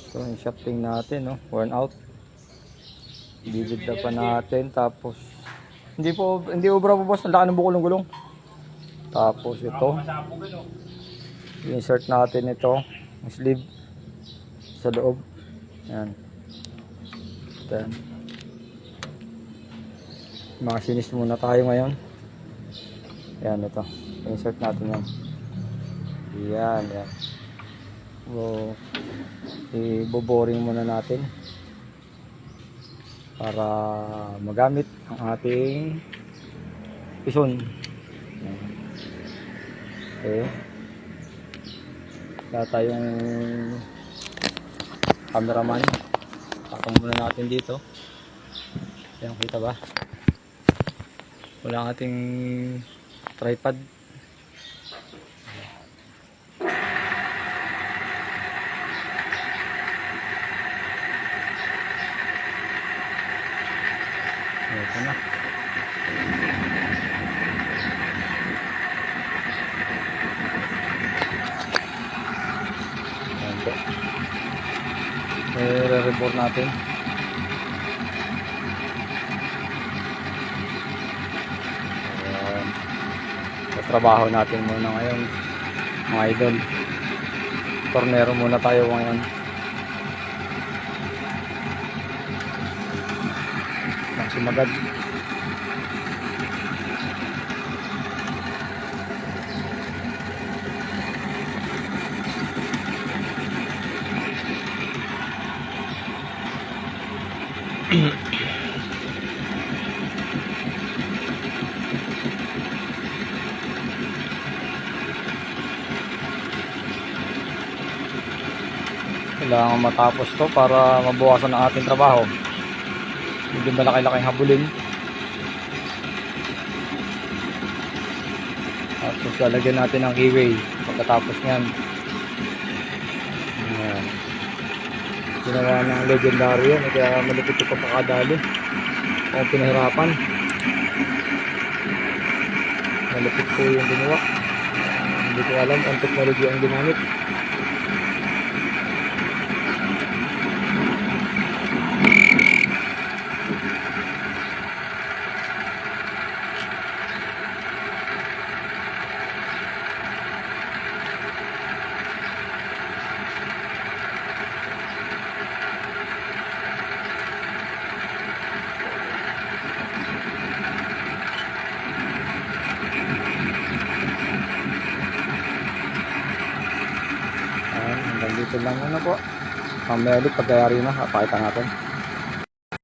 So yung shafting natin, no, worn out. Bibigda pa natin, tapos hindi obra po boss, ang laki ng buko ng gulong. Tapos ito, insert natin ito, yung sleeve sa loob. Yan. Then, masinis muna tayo ngayon. Yan, ito. Insert natin yan. Yan, yan. So, i-boring muna natin para magamit ang ating pison. Okay. Wala tayong cameraman. Takang muna natin dito. Ayan, kita ba? Wala ang ating tripod. Ito na. Ayan po. I-report natin. Ayan. Trabaho natin muna ngayon, mga idol. Tornero muna tayo ngayon. Sumagad. Kailangan matapos to para mabawasan ang ating trabaho. Hindi malaki-laking habulin. Tapos lalagyan natin ng keyway pagkatapos nyan. Ayan. Ginawa ng legendary yan, kaya malupit ito pagkakadali. Kung pinahirapan, malupit po yung ginawa. Hindi ko alam ang technology ang ginamit. Dito lang muna po. Mamaya ulit pagkayari na, papakita natin.